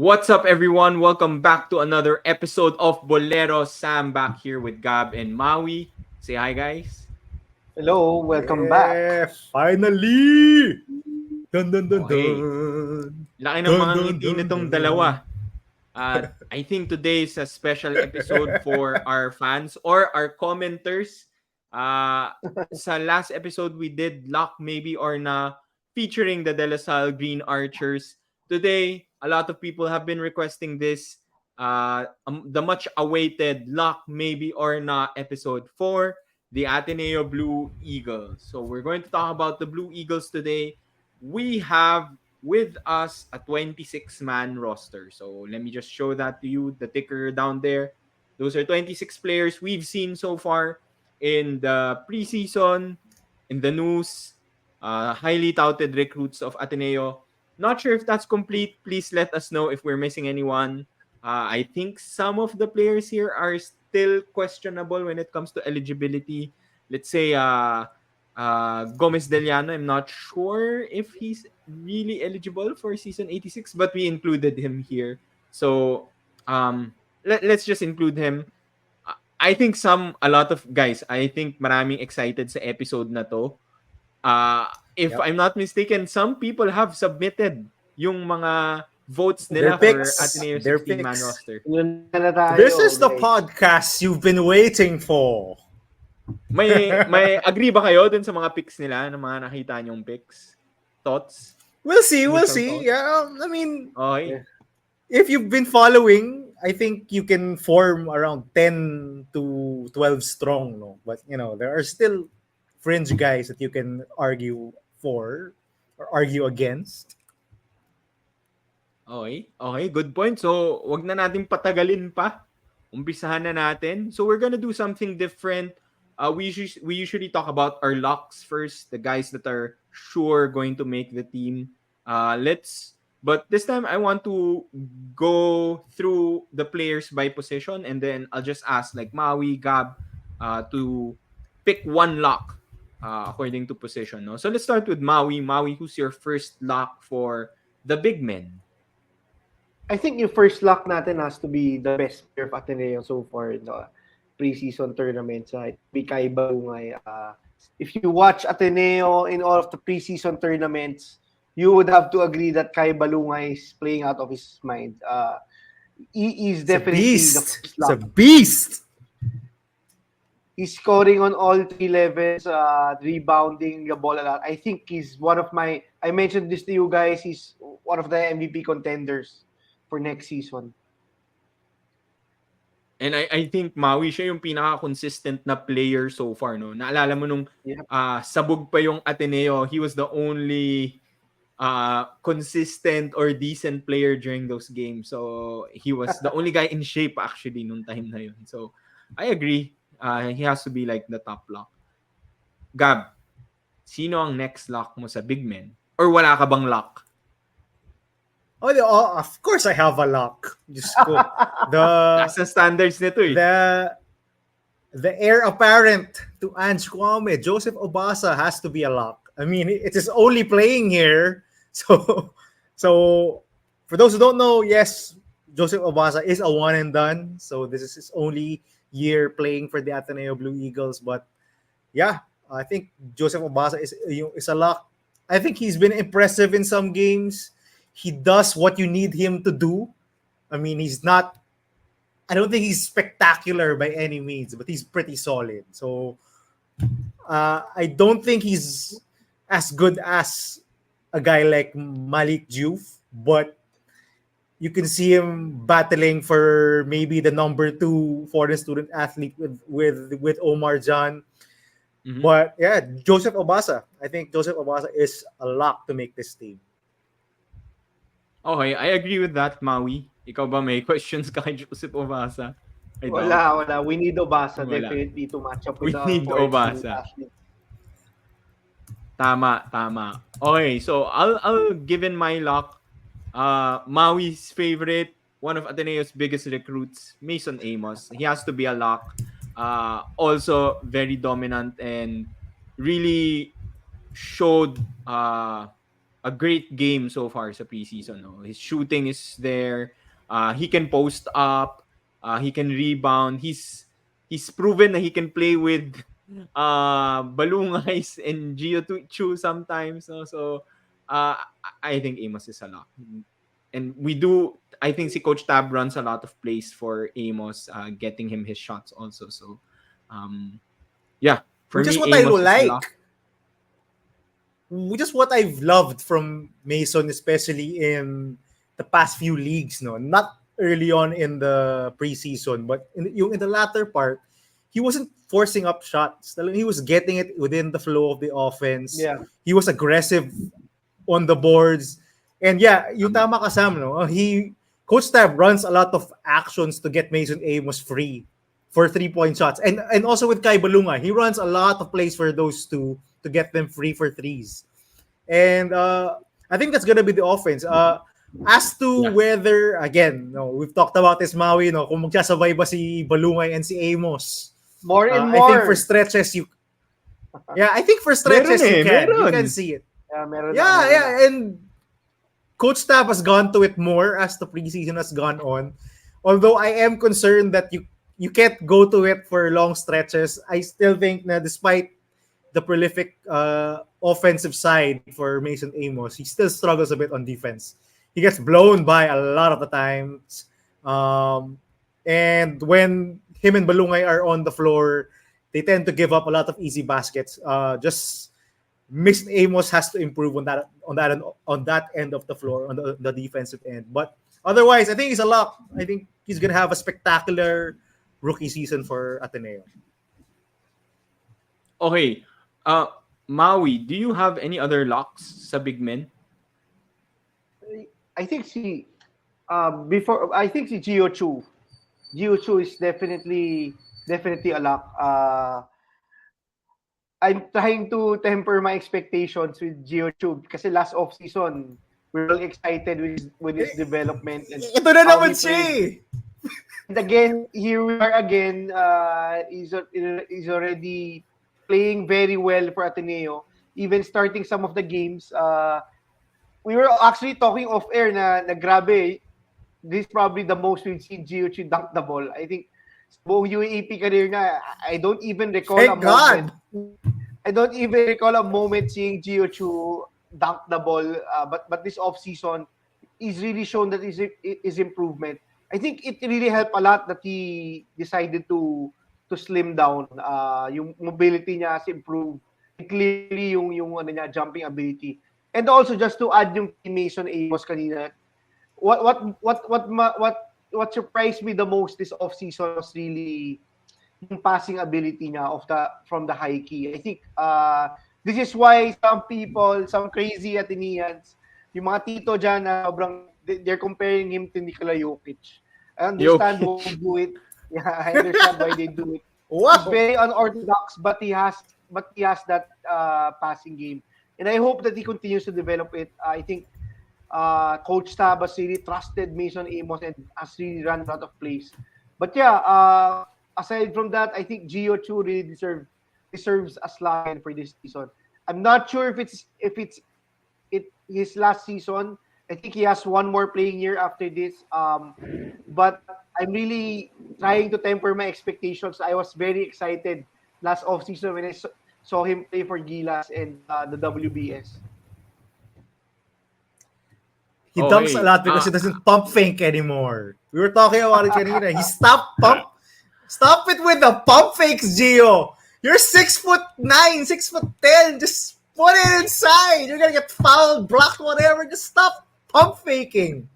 What's up, everyone? Welcome back to another episode of Boleros. Sam back here with Gab and Maui. Say hi, guys. Hello, welcome back. Yeah, finally! Dun dun dun Okay. dun. Laki ng Dun mga dun ngiti dun nitong dun. dalawa. At I think today is a special episode for our fans or our commenters. Uh, sa last episode, we did Lock Maybe or Na featuring the De La Salle Green Archers. Today, a lot of people have been requesting this. The much awaited Lock Maybe or Na episode for the Ateneo Blue Eagles. So we're going to talk about the Blue Eagles today. We have with us a 26-man roster. So let me just show that to you, the ticker down there. Those are 26 players we've seen so far in the preseason, in the news, highly touted recruits of Ateneo. Not sure if that's complete. Please let us know if we're missing anyone. I think some of the players here are still questionable when it comes to eligibility. Let's say Gomez Deliano, I'm not sure if he's really eligible for season 86, but we included him here. So let's just include him. I think a lot of guys, I think maraming excited sa episode na to. If Yep. I'm not mistaken, some people have submitted yung mga votes Their nila for picks. Ateneo Their 16-man picks. roster. Yun na tayo, This is the guys. podcast you've been waiting for. May agree ba kayo dun sa mga picks nila, ng mga nakita nyong picks? Thoughts? We'll see. Initial thoughts? Yeah, I mean, Okay. if you've been following, I think you can form around 10 to 12 strong, no? But, there are still fringe guys that you can argue for or argue against. Okay, good point. So, wag na natin patagalin pa. Umpisahan na natin. So, we're gonna do something different. We usually talk about our locks first, the guys that are sure going to make the team. But this time I want to go through the players by position, and then I'll just ask like Maui, Gab, to pick one lock according to position. No? So let's start with Maui. Maui, who's your first lock for the big men? I think yung first lock natin has to be the best player of Ateneo so far in the preseason tournaments. It be Kai Balungay. If you watch Ateneo in all of the preseason tournaments, you would have to agree that Kai Balungay is playing out of his mind. He is definitely the first It's a lock. beast. He's scoring on all three levels, rebounding the ball a lot. I think he's I mentioned this to you guys, he's one of the MVP contenders for next season. And I think Maui siya yung pinaka-consistent na player so far. No? Naalala mo nung sabog pa yung Ateneo, he was the only consistent or decent player during those games. So he was the only guy in shape actually nung time na yun. So I agree. He has to be like the top lock. Gab, sino ang next lock mo sa big men? Or wala ka bang lock? Oh, of course I have a lock. Just go. Nasa standards nito eh. The heir apparent to Ange Kwame, Joseph Obasa, has to be a lock. I mean, it is only playing here. So for those who don't know, yes, Joseph Obasa is a one and done. So this is his only year playing for the Ateneo Blue Eagles. But yeah, I think Joseph Obasa is a lock. I think he's been impressive in some games. He does what you need him to do. I mean, I don't think he's spectacular by any means, but he's pretty solid. So I don't think he's as good as a guy like Malik Diouf, but you can see him battling for maybe the number 2 foreign student athlete with Omar John. Mm-hmm. But yeah, Joseph Obasa. I think Joseph Obasa is a lock to make this team. Okay, I agree with that, Maui. Ikaw ba may questions ka kay Joseph Obasa? Wala. We need Obasa Wala. definitely to match up We with the need foreign Obasa. student athlete. Tama. Okay, so I'll give in my lock. Maui's favorite, one of Ateneo's biggest recruits, Mason Amos. He has to be a lock. Also very dominant and really showed a great game so far sa preseason. No? His shooting is there. He can post up. He can rebound. He's proven that he can play with Balungais and Gio Chu sometimes. No? So I think Amos is a lock. And we do. I think si Coach Tab runs a lot of plays for Amos, getting him his shots also. So, yeah, for Which is me, what I Amos is a lock. like. Which is what I've loved from Mason, especially in the past few leagues. No, not early on in the preseason, but in the latter part, he wasn't forcing up shots. He was getting it within the flow of the offense. Yeah. He was aggressive on the boards. And yeah, yung tama ka, Sam, no? Coach Tab runs a lot of actions to get Mason Amos free for 3-point shots. And also with Kai Balunga, he runs a lot of plays for those two to get them free for threes. And I think that's gonna be the offense. As to whether, again, no, we've talked about this, Maui, no, kung magsasabay ba si Balungay and si Amos. More and I more. think for stretches, you can see it. Yeah, meron and Coach Tab has gone to it more as the preseason has gone on. Although I am concerned that you can't go to it for long stretches. I still think that despite the prolific offensive side for Mason Amos, he still struggles a bit on defense. He gets blown by a lot of the times. And when him and Balungay are on the floor, they tend to give up a lot of easy baskets. Just Mason Amos has to improve on that end of the floor, on the defensive end. But otherwise, I think he's a lock. I think he's gonna have a spectacular rookie season for Ateneo. Okay. Maui, do you have any other locks sa big men? I think si Gio Chu. Gio Chu is definitely a lock. I'm trying to temper my expectations with Gio Chu kasi last off season we're all excited with his development. And ito na naman siya. And again, here we are again. He's already playing very well for Ateneo. Even starting some of the games. We were actually talking off air na grabe. This is probably the most we've seen Gio Chu dunk the ball. I think buong UAAP career na, I don't even recall a moment seeing Gio Chu dunk the ball. But this off season, he's really shown that his improvement. I think it really helped a lot that he decided to slim down. Yung mobility niya has improved. Clearly yung jumping ability. And also just to add yung Mason Amos kanina, what surprised me the most this off season was really yung passing ability niya from the high key. I think this is why some crazy Ateneans, yung mga tito dyan na they're comparing him to Nikola Jokic. I understand who do it. Yeah, I understand why they do it. Wow. He's very unorthodox, but he has that passing game. And I hope that he continues to develop it. I think Coach Tab has really trusted Mason Amos and has really run a lot of plays. But yeah, aside from that, I think Gio Chu really deserves a slot for this season. I'm not sure if it's his last season. I think he has one more playing year after this. But I'm really trying to temper my expectations. I was very excited last offseason when I saw him play for Gilas and the WBS. He dumps a lot because he doesn't pump fake anymore. We were talking about it kanina. He stopped Stop it with the pump fakes, Gio. You're 6'9", 6'10". Just put it inside. You're gonna get fouled, blocked, whatever. Just stop pump faking.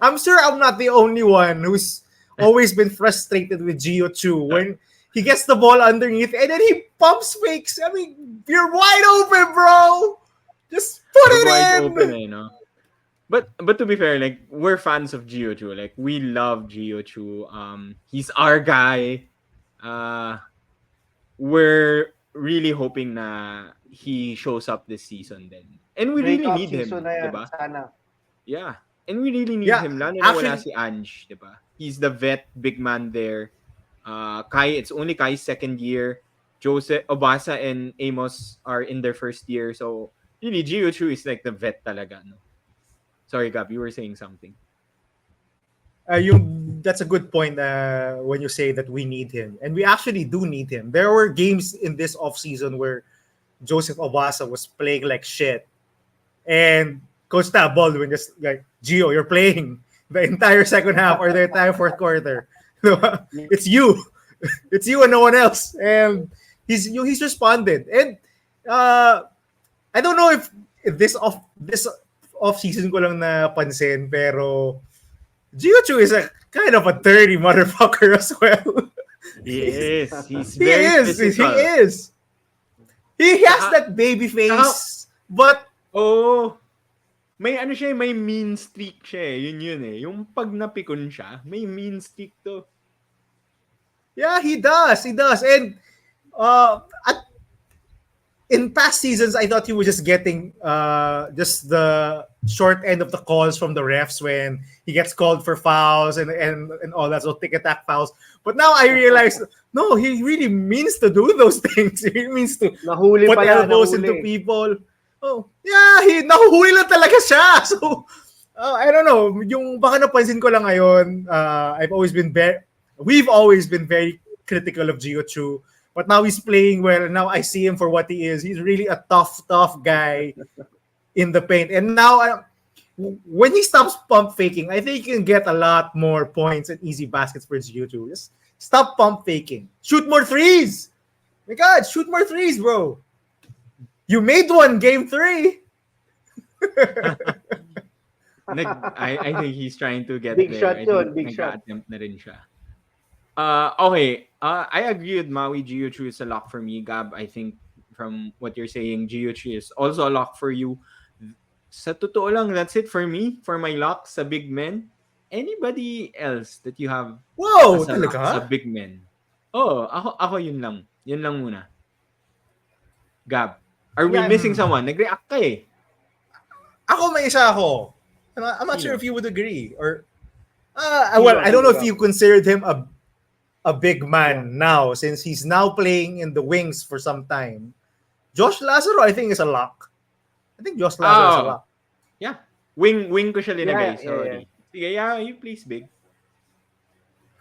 I'm sure I'm not the only one who's always been frustrated with Gio Chu when he gets the ball underneath and then he pumps fakes. I mean, you're wide open, bro. Just put it wide in. Open, you know? But to be fair, like, we're fans of Gio Chu. Like, we love Gio Chu. He's our guy. We're really hoping na he shows up this season then. And we really need him, diba? Sana. Yeah. And we really need him. Lalo na wala si Ange, diba? He's the vet big man there. It's only Kai's second year. Joseph Obasa and Amos are in their first year. So Really, Gio Chu is like the vet talaga, no? Sorry, Gab, you were saying something. That's a good point when you say that we need him. And we actually do need him. There were games in this offseason where Joseph Obasa was playing like shit. And Coach Tab Baldwin just like, Gio, you're playing the entire second half or the entire fourth quarter. It's you. It's you and no one else. And he's responded. And I don't know if this off season ko lang napansin, pero Gio Chu is a kind of a dirty motherfucker as well. He is. He's He very is. physical. He is. He has that baby face, but Oh, may ano siya, may mean streak siya eh. Yun eh. Yung pag napikon siya, may mean streak to. yeah, he does. He does. And in past seasons, I thought he was just getting just the short end of the calls from the refs when he gets called for fouls and all that, so tick-attack fouls. But now I realize, no, he really means to do those things. He means to Nahuli put pa yan, elbows nahuli. into people. Oh, yeah, nahuhuli lang talaga siya. So, I don't know. Yung baka napansin ko lang ngayon, we've always been very critical of Gio Chu. But now he's playing well. And now I see him for what he is. He's really a tough guy in the paint. And now, when he stops pump faking, I think he can get a lot more points and easy baskets for Gio Chu. Just stop pump faking. Shoot more threes. My God, shoot more threes, bro. You made one game 3. I think he's trying to get Big there. shot I yun, think big shot. nag-attempt na rin siya. Okay. I agree with Maui. Gio Chu is a lock for me. Gab, I think from what you're saying, Gio Chu is also a lock for you. Sa totoo lang, that's it for me. For my lock sa big men. Anybody else that you have Whoa, as a lock sa talaga? big men? Oh, ako yun lang. Yun lang muna. Gab, are we Yeah. missing someone? Nag-react ka eh. Ako may isa ako. I'm not Sino? sure if you would agree. Or Sino, I don't know if sino? you considered him a big man now, since he's now playing in the wings for some time. Josh Lazaro, I think, is a lock. I think Josh Lazaro is a lock. Yeah. Wing ko siya linagay. Yeah. Sorry. Sige, yeah, you please, big.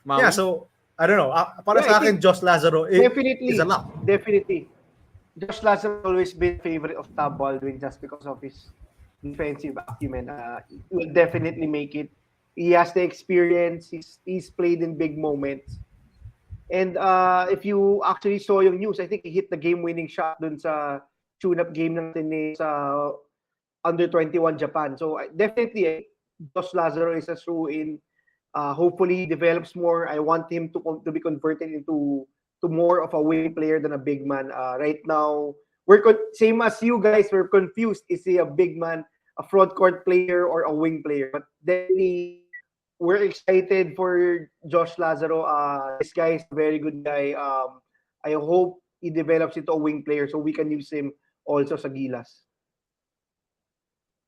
Maui? Yeah, so I don't know. Para Yeah, sa I akin, think Josh Lazaro Definitely. is a lock. Definitely. Josh Lazaro always been favorite of Tab Baldwin just because of his defensive acumen. He will definitely make it. He has the experience. He's played in big moments. And if you actually saw yung news, I think he hit the game-winning shot dun sa tune-up game natin sa under-21 Japan. So definitely, Josh Lazaro is a throw-in. Hopefully, he develops more. I want him to be converted into more of a wing player than a big man. Right now, same as you guys, we're confused. Is he a big man, a front court player, or a wing player? But definitely, we're excited for Josh Lazaro. This guy is a very good guy. I hope he develops into a wing player so we can use him also sa Gilas.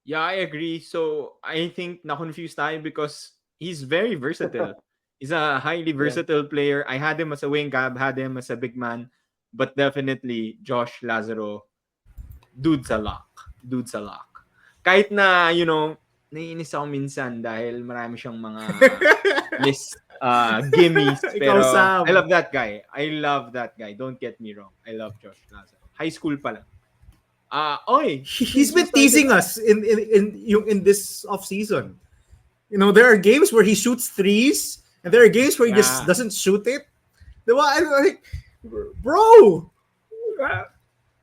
Yeah, I agree. So, I think na-confused tayo because he's very versatile. He's a highly versatile player. I had him as a wing, Gab had him as a big man. But definitely, Josh Lazaro, dude's a lock. Dude's a lock. Kahit na, naiinis ako minsan dahil marami siyang mga list gimmies. Pero Sam. I love that guy. I love that guy. Don't get me wrong. I love Josh Lazaro. High school pa lang. He's been teasing us in this off season. There are games where he shoots threes, and there are games where he just doesn't shoot it. Diba? I'm like, bro,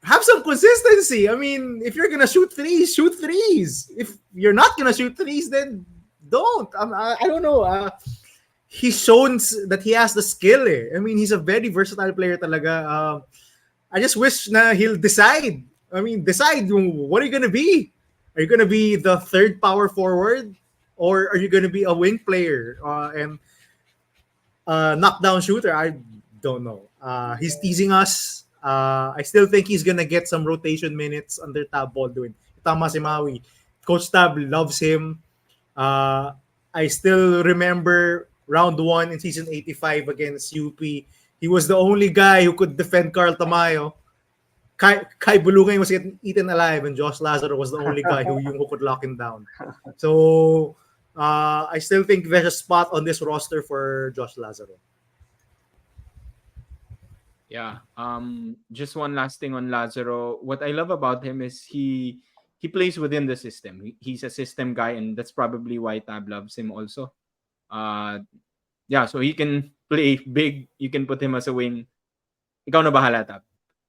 have some consistency. I mean, if you're gonna shoot threes, shoot threes. If you're not gonna shoot threes, then don't. I don't know. He's shown that he has the skill. I mean, he's a very versatile player talaga. I just wish na he'll decide. I mean, decide what are you gonna be? Are you gonna be the third power forward, or are you gonna be a wing player and knockdown shooter? I don't know. He's teasing us. I still think he's gonna get some rotation minutes under Tab Baldwin. Tama si Maui. Coach Tab loves him. I still remember round 1 in season 85 against UP. He was the only guy who could defend Carl Tamayo. Kai Bulungay was getting eaten alive, and Josh Lazaro was the only guy who could lock him down. So I still think there's a spot on this roster for Josh Lazaro. Yeah. Just one last thing on Lazaro. What I love about him is he plays within the system. He's a system guy, and that's probably why Tab loves him also. Uh, yeah. So he can play big. You can put him as a wing. Ikaw na bahala, Tab.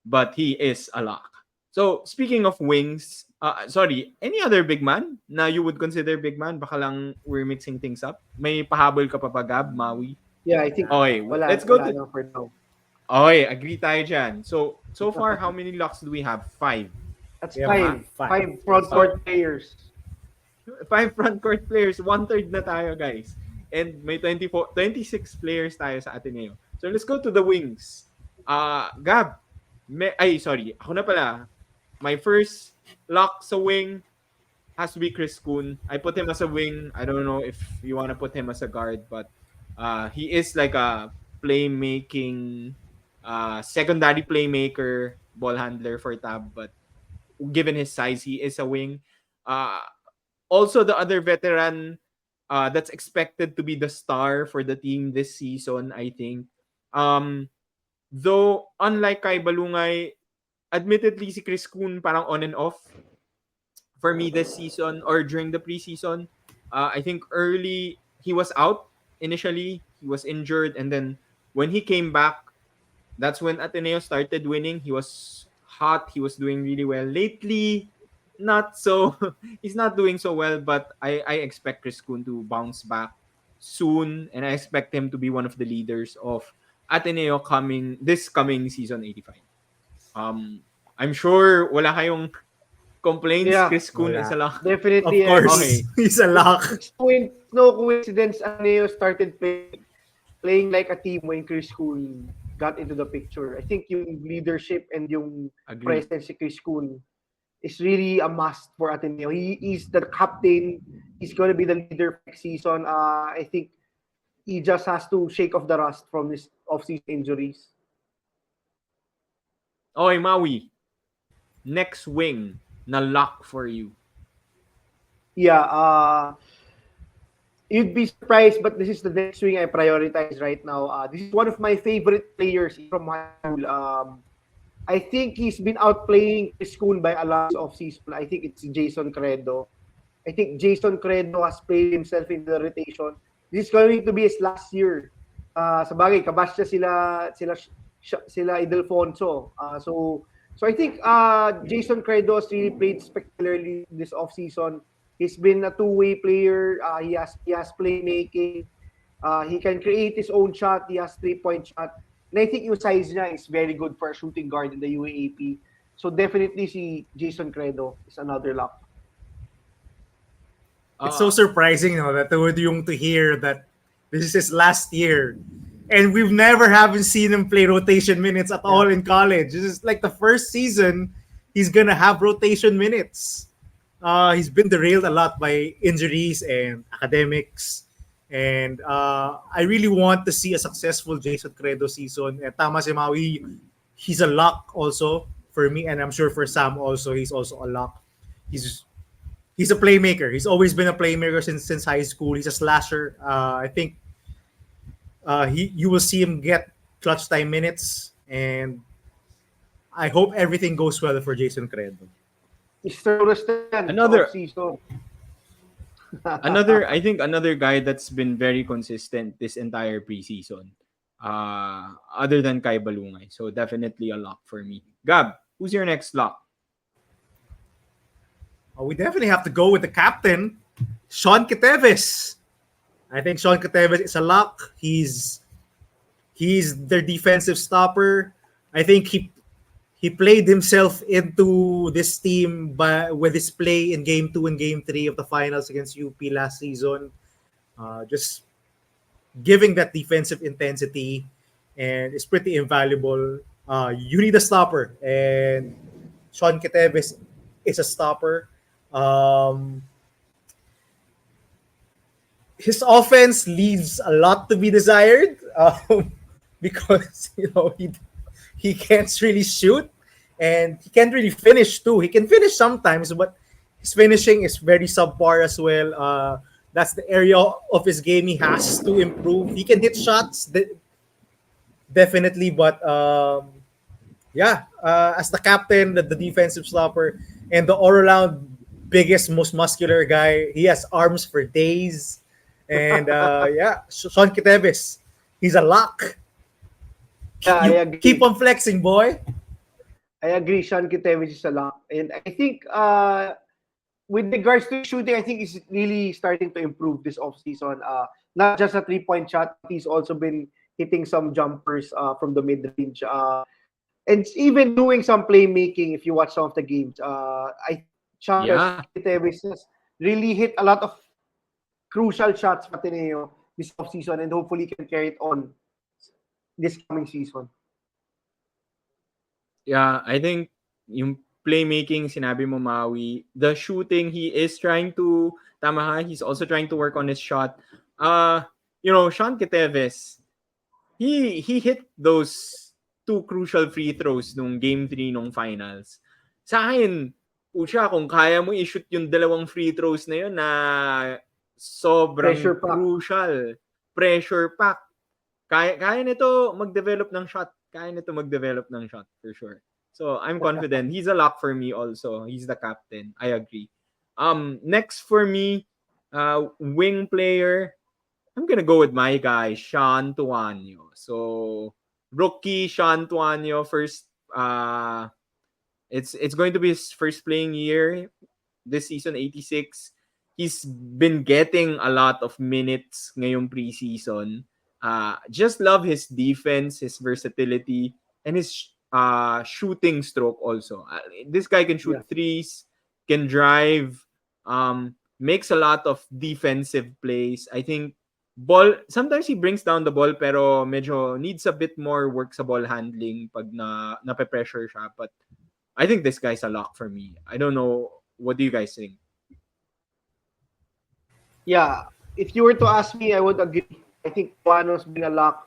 But he is a lock. So speaking of wings, sorry, any other big man na you would consider big man? Baka lang we're mixing things up. May pahabol ka pa ba, Gab, Maui? Yeah, I think Okay, let's go to... na for now. Okay, agree tayo dyan. So far, how many locks do we have? 5. That's Yeah, five front court players. 5 front court players. 1/3 na tayo, guys. And may 26 players tayo sa Ateneo. So let's go to the wings. Gab. Sorry. Ako na pala. My first lock sa wing has to be Chris Kuhn. I put him as a wing. I don't know if you want to put him as a guard, but he is like a playmaking, secondary playmaker, ball handler for Tab. But given his size, he is a wing. Also, the other veteran that's expected to be the star for the team this season, I think. Though, unlike Kai Balungay, admittedly, si Chris Kuhn parang on and off for me this season or during the preseason. I think early, he was out initially. He was injured. And then when he came back, that's when Ateneo started winning. He was hot. He was doing really well. Lately, not so. He's not doing so well, but I expect Chris Kuhn to bounce back soon. And I expect him to be one of the leaders of Ateneo this coming season 85. I'm sure wala kayong complaints. Yeah. Chris Kuhn Wala. is a lock. Definitely. Of course, Okay. he's a lock. It's no coincidence Ateneo started playing like a team when Chris Kuhn got into the picture. I think yung leadership and yung Agree. presence si Chris Kuhn is really a must for Ateneo. He is the captain. He's going to be the leader next season. I think he just has to shake off the rust from his off-season injuries. Okay, Maui. Next wing na lock for you. Yeah, you'd be surprised, but this is the next wing I prioritize right now. This is one of my favorite players from high school. I think he's been outplaying Chris Kuhn by a lot of season. I think it's Jason Credo. I think Jason Credo has played himself into the rotation. This is going to be his last year. Sa bagay, kabash sila Idelfonso. So I think Jason Credo has really played spectacularly this offseason. He's been a two-way player. He has playmaking. He can create his own shot. He has three-point shot. And I think yung size niya is very good for a shooting guard in the UAAP. So definitely si Jason Credo is another lock. It's so surprising, that to hear that this is his last year, and we've never haven't seen him play rotation minutes at all in college. This is like the first season he's gonna have rotation minutes. He's been derailed a lot by injuries and academics, and I really want to see a successful Jason Credo season. And tama si Maui, he's a lock also for me, and I'm sure for Sam also. He's also a lock. He's a playmaker. He's always been a playmaker since high school. He's a slasher. I think you will see him get clutch time minutes, and I hope everything goes well for Jason Credo. Another I think another guy that's been very consistent this entire preseason, other than Kai Balungay. So definitely a lock for me. Gab, who's your next lock? We definitely have to go with the captain, Sean Keteves. I think Sean Keteves is a lock. He's their defensive stopper. I think he played himself into this team with his play in Game 2 and Game 3 of the finals against UP last season. Just giving that defensive intensity, and it's pretty invaluable. You need a stopper, and Sean Keteves is a stopper. His offense leaves a lot to be desired, because he can't really shoot, And he can't really finish too. He can finish sometimes, but his finishing is very subpar as well. That's the area of his game he has to improve. He can hit shots, definitely, but as the captain, the defensive stopper, and the all-around biggest, most muscular guy, he has arms for days. And Sean Kiteves, he's a lock. Yeah, I You agree. keep on flexing, boy. I agree. Sean Kitevich is a lock. And I think with regards to shooting, I think he's really starting to improve this offseason. Not just a three-point shot, he's also been hitting some jumpers from the mid-range. And even doing some playmaking if you watch some of the games. Sean Kitevich has really hit a lot of crucial shots for Ateneo this offseason and hopefully can carry it on this coming season. Yeah, I think yung playmaking, sinabi mo, Maui. The shooting, he is trying to, tama ha, he's also trying to work on his shot. Sean Kiteves, he hit those two crucial free throws nung Game 3 nung finals. Sa akin, pucha, kung kaya mo i-shoot yung dalawang free throws na yun na sobrang crucial, pressure pack. Kaya nito mag-develop ng shot. For sure. So I'm confident. He's a lock for me also. He's the captain. I agree. Next for me, wing player, I'm gonna go with my guy, Sean Tuanyo. So rookie Sean Tuanyo, first it's going to be his first playing year this season, 86. He's been getting a lot of minutes ngayong preseason. Just love his defense, his versatility, and his shooting stroke also. This guy can shoot threes, can drive, makes a lot of defensive plays. I think sometimes he brings down the ball pero medyo needs a bit more work sa ball handling pag nape-pressure siya. But I think this guy's a lock for me. I don't know. What do you guys think? Yeah, if you were to ask me, I would agree. I think Tuano's been a lock.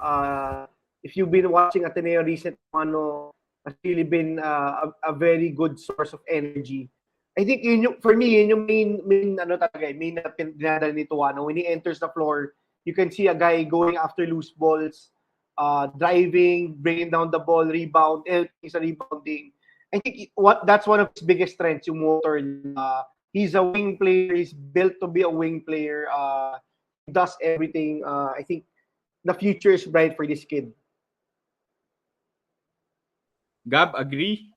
If you've been watching Ateneo recent, Tuano has really been a very good source of energy. I think for me, yun yung main na dinadala ni Tuano. When he enters the floor, you can see a guy going after loose balls, driving, bringing down the ball, he's rebounding. I think that's one of his biggest strengths, yung motor. He's a wing player. He's built to be a wing player. He does everything. I think the future is bright for this kid. Gab, agree?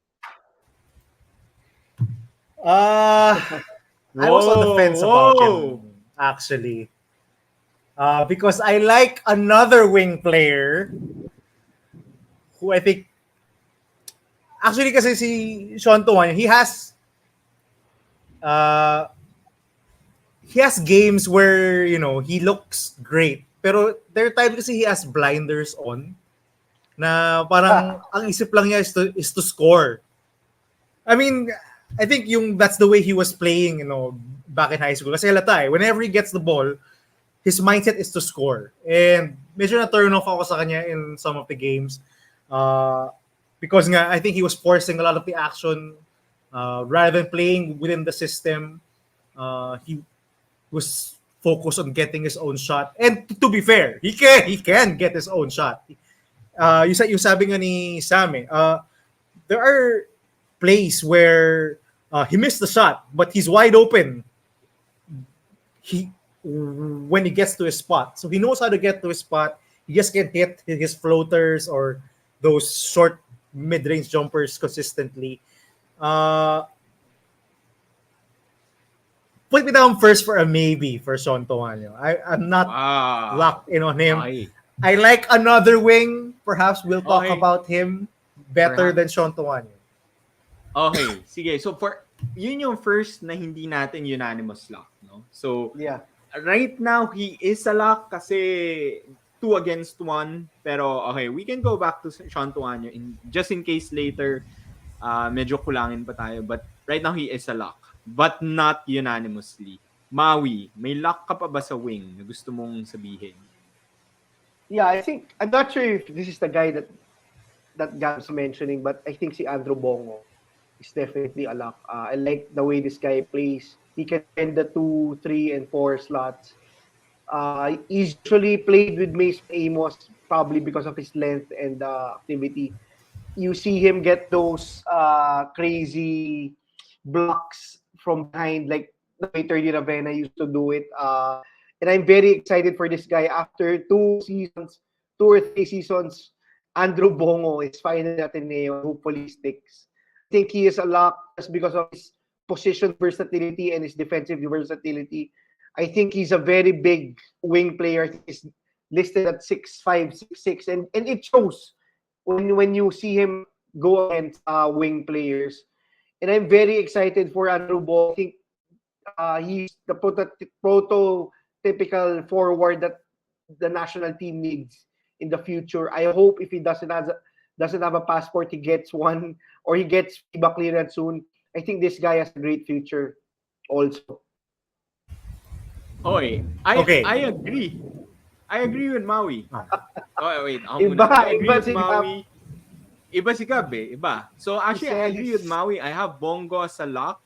I was on the fence about him, actually. Because I like another wing player who I think actually kasi si Sean Tuan, he has games where, he looks great. Pero there are times kasi he has blinders on na parang ang isip lang niya is to score. I mean, I think that's the way he was playing, back in high school. Kasi halata whenever he gets the ball, his mindset is to score. And medyo na-turn off ako sa kanya in some of the games. Because nga, I think he was forcing a lot of the action rather than playing within the system. He was focused on getting his own shot. And to be fair, he can get his own shot. Yung sabi nga ni Sam, there are plays where he missed the shot, but he's wide open. When he gets to his spot. So he knows how to get to his spot. He just can't hit his floaters or those short mid-range jumpers consistently. Put me down first for a maybe for Sean Tuanyo. I'm not locked in on him. I like another wing. Perhaps we'll talk about him better than Sean Tuanyo. Okay, sige. So yun yung first na hindi natin unanimous lock, no? So right now he is a lock kasi 2 against 1. Pero okay, we can go back to Sean Tuanyo just in case later medyo kulangin pa tayo. But right now he is a lock, but not unanimously. Maui, may lock ka pa ba sa wing na gusto mong sabihin? Yeah, I think I'm not sure if this is the guy that that Gab's mentioning, but I think si Andrew Bongo is definitely a lock. I like the way this guy plays. He can defend the 2, 3, and 4 slots. He's usually played with Mason Amos probably because of his length and activity. You see him get those crazy blocks from behind, like the way Terry Ravenna used to do it. And I'm very excited for this guy. After 2 or 3 seasons, Andrew Bongo is finally at Ateneo. Hopefully sticks. I think he is a lock just because of his position versatility and his defensive versatility. I think he's a very big wing player. I think he's listed at 6'5", 6'6", and it shows when you see him go against wing players. And I'm very excited for Andrew Ball. I think he's the prototypical forward that the national team needs in the future. I hope if he doesn't have a passport, he gets one or he gets FIBA clearance soon. I think this guy has a great future also. Oy, Okay. I agree. I agree with Maui. Oh, wait. Ako Iba, muna. I agree iba with si Gab. Maui. Iba si Gab eh. Iba. So actually, I agree with Celis. Maui. I have Bongo as a lock.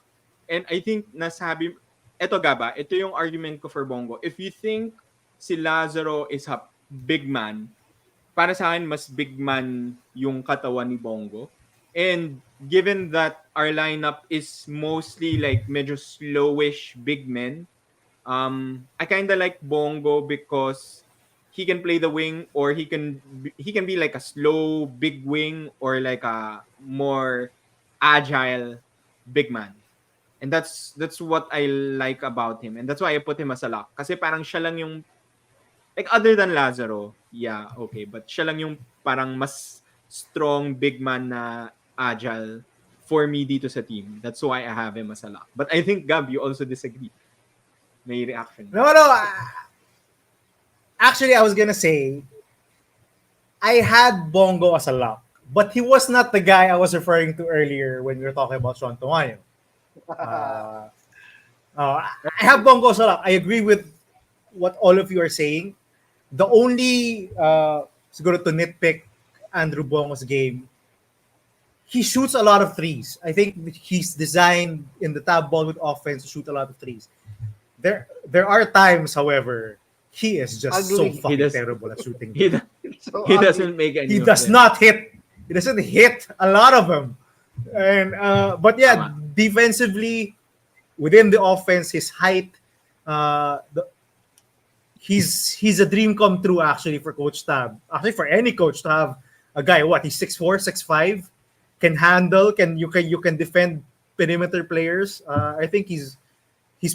And I think nasabi... Eto Gaba, ito yung argument ko for Bongo. If you think si Lazaro is a big man, para sa akin, mas big man yung katawan ni Bongo. And given that our lineup is mostly like medyo slowish big men, I kind of like Bongo because he can play the wing, or he can be like a slow big wing, or like a more agile big man. And that's what I like about him. And that's why I put him as a lock. Kasi parang siya lang yung, like, other than Lazaro, yeah, okay. But siya lang yung parang mas strong big man na agile for me dito sa team. That's why I have him as a lock. But I think, Gab, you also disagree. May reaction. No. Actually, I was gonna say I had Bongo as a lock, but he was not the guy I was referring to earlier when we were talking about Sean Tumayo. I have Bongo as a lock. I agree with what all of you are saying. The only siguro to nitpick Andrew Bongo's game, he shoots a lot of threes. I think he's designed in the tab ball with offense to shoot a lot of threes. There are times, however, he is just so Ugly. fucking terrible at shooting. He So he ugly. doesn't make any He of does them. not hit. He doesn't hit a lot of them. And but yeah, Tama. defensively within the offense, his height, he's a dream come true actually for Coach Tab. Actually, for any coach to have a guy, what, he's 6'4", 6'5", can handle, you can defend perimeter players. I think he's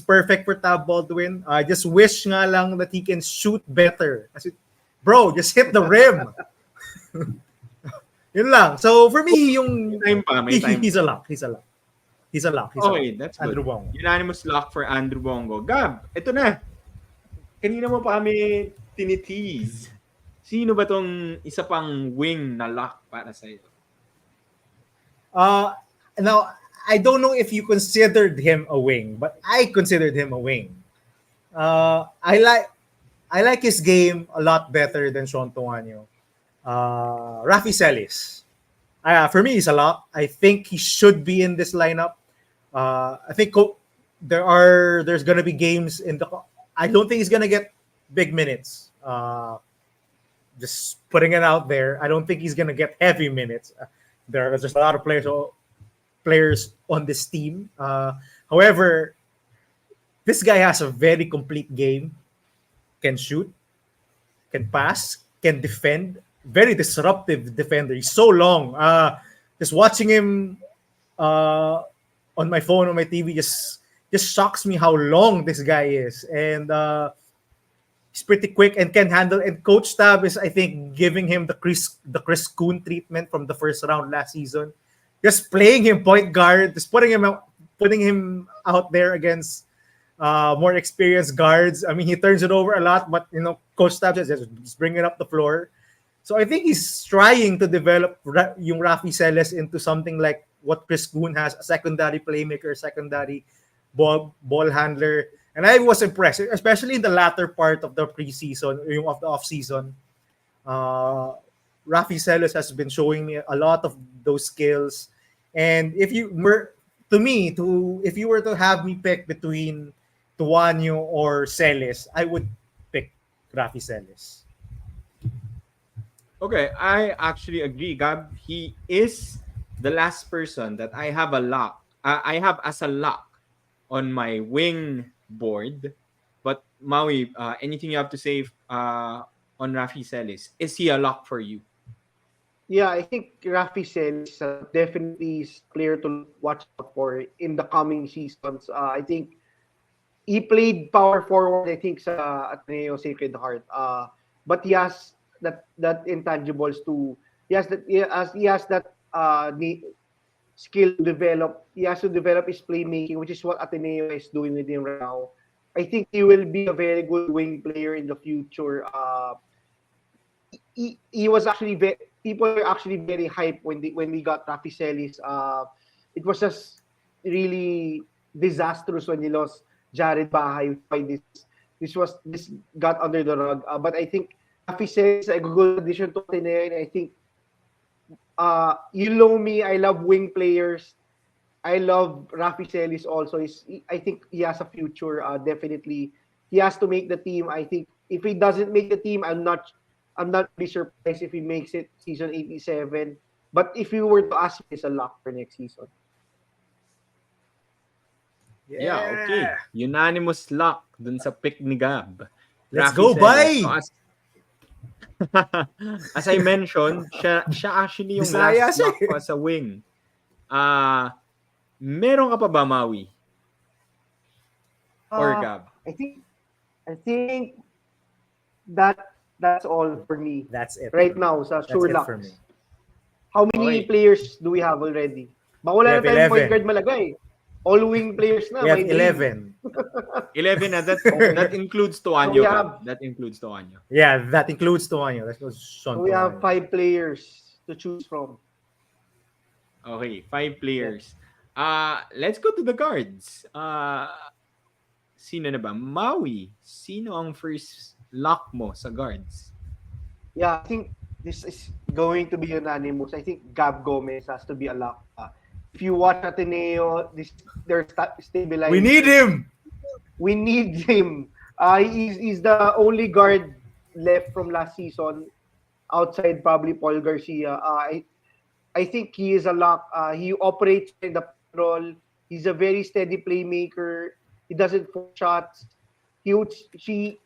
perfect for Tab Baldwin. I just wish nga lang that he can shoot better. Kasi, bro, just hit the rim. Yun lang. So for me, yung May time pa, may time. he's a lock. He's a lock. Okay, that's good. Andrew Bongo. Unanimous lock for Andrew Bongo. Gab, ito na. Kanina mo pa kami tinitease. Sino ba tong isa pang wing na lock para sa'yo? Now, I don't know if you considered him a wing, but I considered him a wing. I like his game a lot better than Sean Tuanyo. Rafi Celis. For me, he's a lock. I think he should be in this lineup. I think there's gonna be games in the. I don't think he's gonna get big minutes. Just putting it out there. I don't think he's gonna get heavy minutes. There's just a lot of players on this team. However, this guy has a very complete game. Can shoot, can pass, can defend. Very disruptive defender. He's so long. Just watching him on my phone, on my TV, just shocks me how long this guy is. And he's pretty quick and can handle. And Coach Tab is, I think, giving him the Chris Kuhn treatment from the first round last season. Just playing him point guard, just putting him out there against more experienced guards. I mean, he turns it over a lot, but Coach Tab just bring it up the floor. So I think he's trying to develop yung Rafi Celis into something like what Chris Kuhn has, a secondary playmaker, secondary ball handler. And I was impressed, especially in the latter part of the preseason, of the offseason. Rafi Celis has been showing me a lot of those skills. And if you were if you were to have me pick between Tuanyo or Celis, I would pick Rafi Celis. Okay, I actually agree, Gab. He is the last person that I have a lock. I have as a lock on my wing board. But Maui, anything you have to say on Rafi Celis? Is he a lock for you? Yeah, I think Rafi Celis definitely is a player to watch out for in the coming seasons. I think he played power forward, I think, sa Ateneo Sacred Heart. But he has that intangibles to he has that skill to develop. He has to develop his playmaking, which is what Ateneo is doing with him right now. I think he will be a very good wing player in the future. He was actually people were actually very hyped when we got Rafi Celis. It was just really disastrous when he lost Jared Bahay. Why this got under the rug. But I think Rafi Celis is a good addition to Ateneo, and I think you know me, I love wing players. I love Rafi Celis also. I think he has a future. Definitely, he has to make the team. I think if he doesn't make the team, I'm not really surprised if he makes it season 87. But if you were to ask me, it's a lock for next season. Yeah, okay. Unanimous lock dun sa pick ni Gab. Let's Rafi go, Celis. bye! As I mentioned, siya actually yung Bisaya last siya lock ko sa wing. Meron ka pa ba, Maui? Or Gab? I think that's all for me. That's it. Right now sa That's sure it locks. for me. How many Okay. players do we have already? Baka wala We na have tayong point 11. guard malagay. All wing players na. We have may name. 11. 11 na. That includes Tuanyo, So we Gab. have- That includes Tuanyo. Yeah, that includes Tuanyo. That goes Sean So we have Tuanyo. 5 players to choose from. Okay, 5 players. Let's go to the guards. Sino na ba? Maui. Sino ang first lock mo sa guards? Yeah, I think this is going to be unanimous. I think Gab Gomez has to be a lock. If you watch Ateneo, they're stabilized. We need him! We need him. He's the only guard left from last season outside probably Paul Garcia. I think he is a lock. He operates in the role. He's a very steady playmaker. He doesn't force shots. He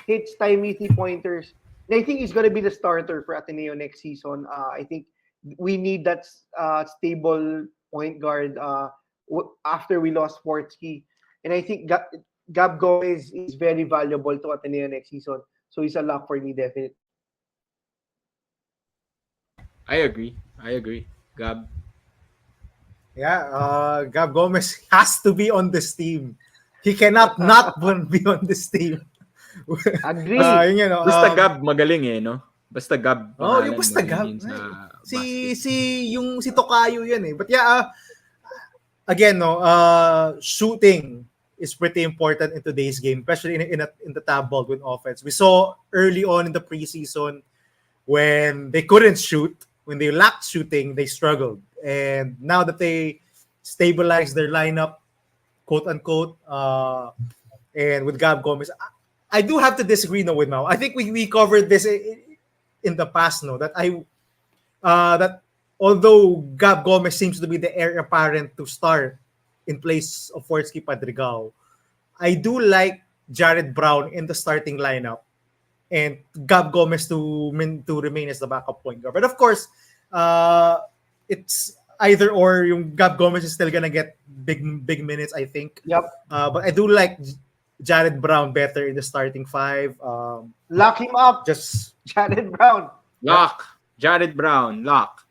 hits timely three-pointers. And I think he's going to be the starter for Ateneo next season. I think we need that stable point guard after we lost Sportsky. And I think Gab Gomez is very valuable to Ateneo next season. So he's a lock for me, definitely. I agree. Gab. Yeah, Gab Gomez has to be on this team. He cannot not be on this team. Agree. Yun, Basta Gab magaling no? Basta Gab. Yung basta Gab. Si Tokayo yan eh. But yeah, again, shooting is pretty important in today's game, especially in the Tab Baldwin offense. We saw early on in the preseason when they couldn't shoot, when they lacked shooting, they struggled. And now that they stabilized their lineup, quote unquote, and with Gab Gomez, I do have to disagree with Mao. I think we covered this in the past, that although Gab Gomez seems to be the heir apparent to start in place of Fortsky Padrigao, I do like Jared Brown in the starting lineup and Gab Gomez to remain as the backup point guard. But of course, it's either or. Yung Gab Gomez is still gonna get big minutes, I think. Yep. But I do like Jared Brown better in the starting 5. Lock him up. Just Jared Brown. Lock. Jared Brown. Lock.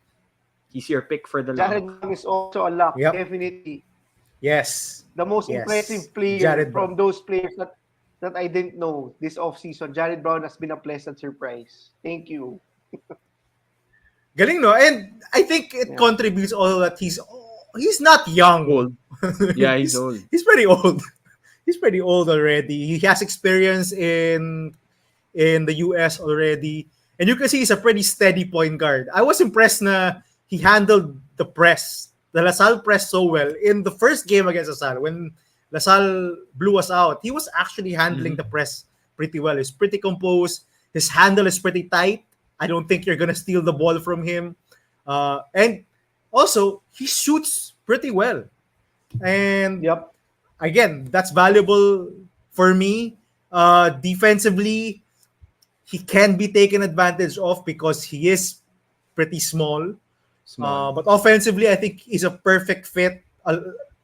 He's your pick for the lock. Jared Brown is also a lock. Yep. Definitely. yes. The most impressive player Jared from Brown. those players that I didn't know this offseason. Jared Brown has been a pleasant surprise. Thank you. Galing, no? And I think it contributes all that he's not young. Old. Yeah, he's old. He's pretty old. He's pretty old already. He has experience in the US already. And you can see he's a pretty steady point guard. I was impressed na he handled the LaSalle press so well. In the first game against LaSalle, when LaSalle blew us out, he was actually handling the press pretty well. He's pretty composed. His handle is pretty tight. I don't think you're going to steal the ball from him. And also, he shoots pretty well. And again, that's valuable for me. Defensively, he can be taken advantage of because he is pretty small. But offensively, I think he's a perfect fit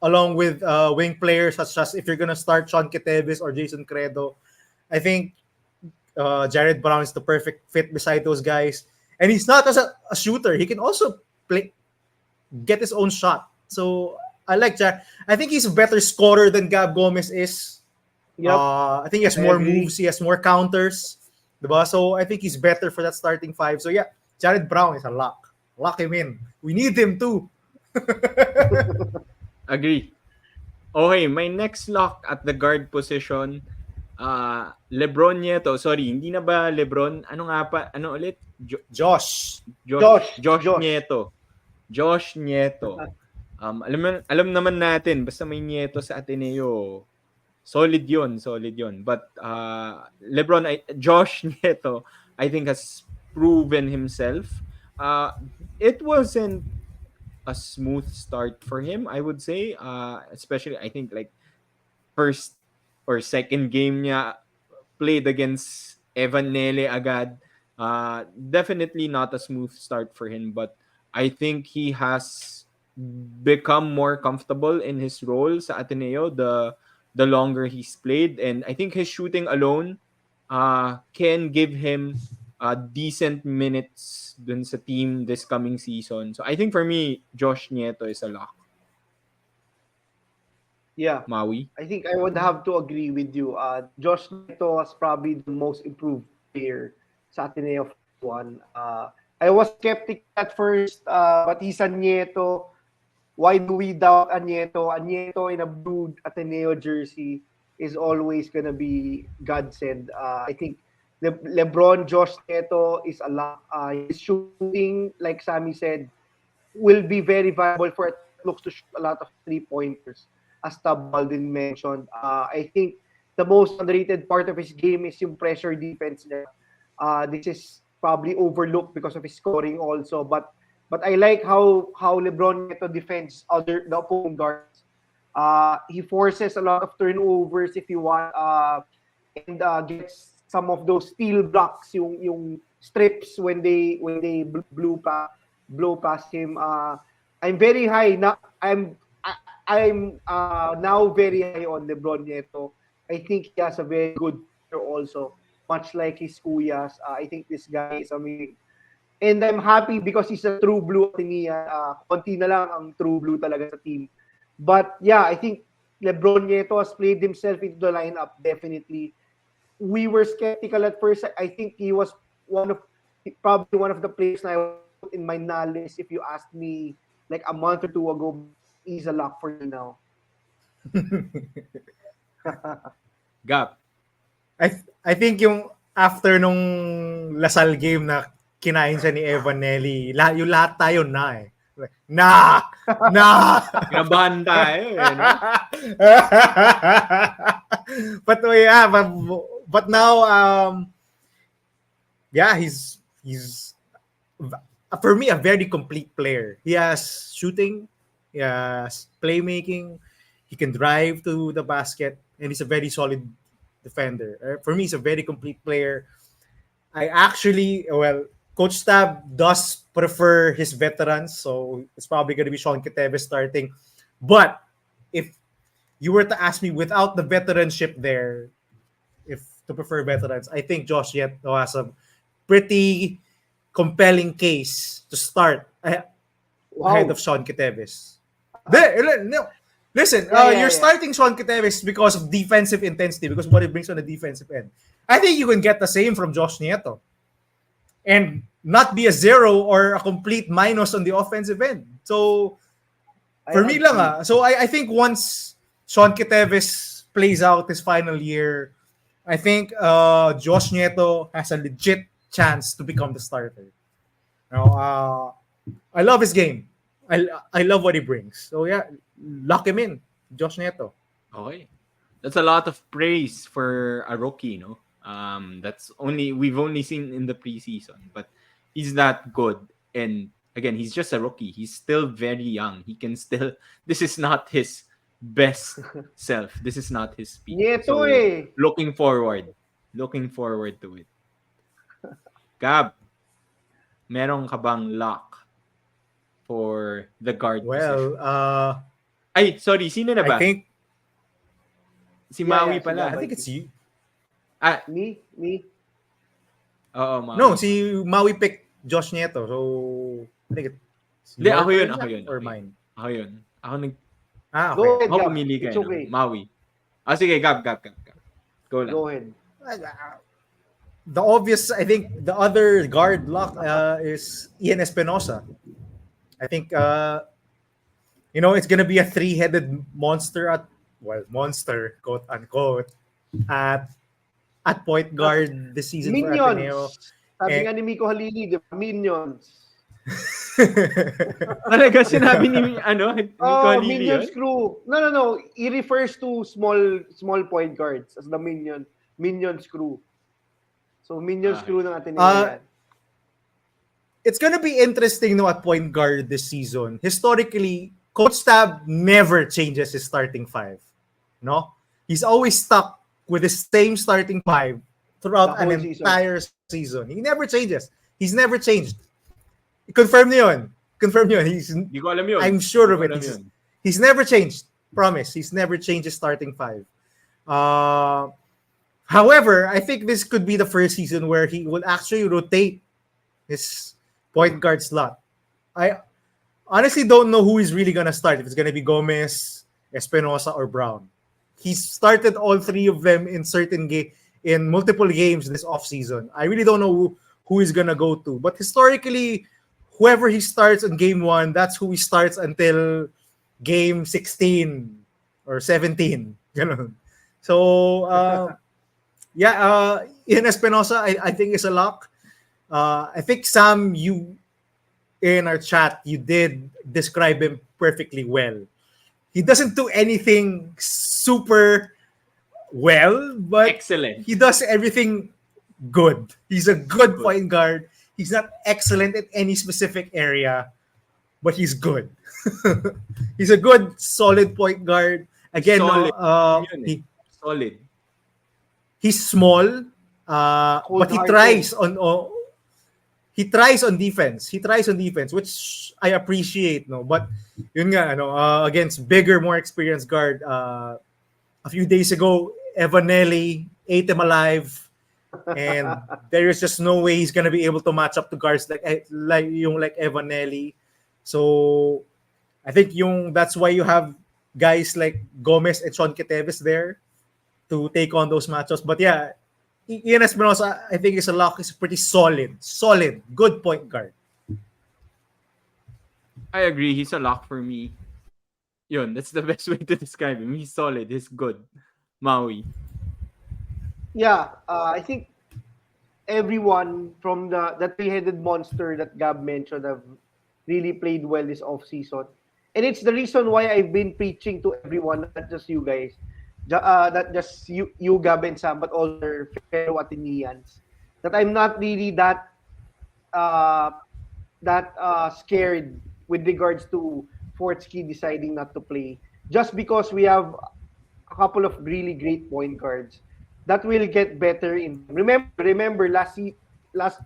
along with wing players such as if you're going to start Sean Ketevis or Jason Credo. I think Jared Brown is the perfect fit beside those guys. And he's not just a shooter. He can also get his own shot. So I like Jared. I think he's a better scorer than Gab Gomez is. I think he has more moves. He has more counters. Diba? So I think he's better for that starting five. So yeah, Jared Brown is a lock. Lock him in. We need him too. Agree. Okay, my next lock at the guard position, LeBron Nieto. Sorry, hindi na ba LeBron? Ano nga pa? Ano ulit? Josh Nieto. Josh Nieto. Alam naman natin, basta may Nieto sa Ateneo, solid yun. But Josh Nieto, I think has proven himself. It wasn't a smooth start for him, I would say. Especially, I think, like, first or second game niya played against Evan Nele agad. Definitely not a smooth start for him, but I think he has become more comfortable in his role sa Ateneo the longer he's played, and I think his shooting alone can give him decent minutes dun sa team this coming season. So I think for me, Josh Nieto is a lock. Yeah. Maui? I think I would have to agree with you. Josh Nieto was probably the most improved player sa Ateneo one. I was skeptic at first, but he's a Nieto. Why do we doubt a Nieto? A Nieto in a blue Ateneo jersey is always going to be godsend. I think LeBron, Josh Nieto is a lot. His shooting, like Sammy said, will be very viable for it. Looks to shoot a lot of 3-pointers, as Tab Baldwin mentioned. I think the most underrated part of his game is yung pressure defense niya. This is probably overlooked because of his scoring also, but I like how LeBron Nieto defends the opposing guards. He forces a lot of turnovers if you want, and gets some of those steal blocks, yung strips when they blow past him. I'm very high now. I'm now very high on LeBron Nieto. I think he has a very good player also, much like his kuyas. I think this guy is amazing. And I'm happy because he's a true blue Atenean. Konti na lang ang true blue talaga sa team. But yeah, I think LeBron Nieto has played himself into the lineup, definitely. We were skeptical at first. I think he was probably one of the players I put in my knowledge if you asked me like a month or two ago. He's a lock for you now. Gap. I think yung after nung LaSalle game na kinain siya ni Evan Nelly, yung lahat tayo na eh. Na! Kinabahan tayo eh. No? But now, he's for me a very complete player. He has shooting, he has playmaking, he can drive to the basket, and he's a very solid defender. For me, he's a very complete player. Coach Tab does prefer his veterans, so it's probably going to be Sean Keteves starting. But if you were to ask me without the veteranship there, if to prefer veterans, I think Josh Nieto has a pretty compelling case to start ahead of Sean Keteves. No. Listen, you're starting Sean Keteves because of defensive intensity, because what it brings on the defensive end. I think you can get the same from Josh Nieto and not be a zero or a complete minus on the offensive end. So, for me lang So, I think once Sean Keteves plays out his final year, I think Josh Nieto has a legit chance to become the starter. I love his game. I love what he brings. So yeah, lock him in, Josh Nieto. Okay. That's a lot of praise for a rookie, no? We've only seen in the preseason, but he's that good. And again, he's just a rookie. He's still very young. He can still this is not his best self. This is not his peak. Nieto So eh. looking forward. Looking forward to it. Gab, meron ka bang lock for the guard position? Well, Ay, sorry, sino na ba? I think Si Yeah, Maui yeah, si pala. Gab. I think it's you. Ah, Me? oo, Maui. No, si Maui picked Josh Nieto. So I think it's Hindi, your ako yun, turn, ako Zach, yun. or Okay. mine. Ako yun. Okay. Go ahead, Ako Gab. pumili It's kayo. okay. Maui. Sige, Gab. Go lang. Go ahead. The obvious, I think, the other guard lock is Ian Espinosa. I think it's gonna be a three-headed monster monster, quote unquote, at point guard this season for Ateneo. Minions. Sabi nga ni Miko Halili, di ba? Minions. Talaga sinabi ni Miko Halili Minions yun? crew. No. He refers to small point guards as the Minions crew. So, Minions crew ng Ateneo yan. It's gonna be interesting at point guard this season. Historically, Coach Tab never changes his starting five. No? He's always stuck with the same starting five throughout The an whole season. entire season. He never changes. He's never changed. Confirm niyo yun. Hindi ko alam yun. I'm sure of Hindi ko it. alam yun. He's never changed. Promise. He's never changed his starting five. However, I think this could be the first season where he will actually rotate his point guard slot. I honestly don't know who he's really gonna start. If it's gonna be Gomez, Espinosa, or Brown. He's started all three of them in in multiple games this offseason. I really don't know who he's gonna go to. But historically, whoever he starts in game 1, that's who he starts until game 16 or 17. Ganun. So, Ian Espinosa, I think is a lock. I think, Sam, you in our chat, you did describe him perfectly well. He doesn't do anything super well, but Excellent. he does everything good. He's a good point guard. He's not excellent in any specific area, but he's good. He's a good, solid point guard. Again, Solid. Solid. He's small, but he tries on defense. He tries on defense, which I appreciate, no. But yun nga, against bigger, more experienced guard, a few days ago, Evanelli ate him alive, and there is just no way he's gonna be able to match up to guards like Evanelli. So I think that's why you have guys like Gomez and Sean Keteves there to take on those matchups. But yeah, Ian Espinosa, I think, is a lock. He's pretty solid, good point guard. I agree. He's a lock for me. Yun, that's the best way to describe him. He's solid. He's good. Maui. Yeah, I think everyone from the three-headed monster that Gab mentioned have really played well this offseason. And it's the reason why I've been preaching to everyone, not just you guys, not just you Gab and Sam, but all their fellow Ateneans, that I'm not really that scared with regards to Fortsky deciding not to play, just because we have a couple of really great point guards that will get better in. Remember last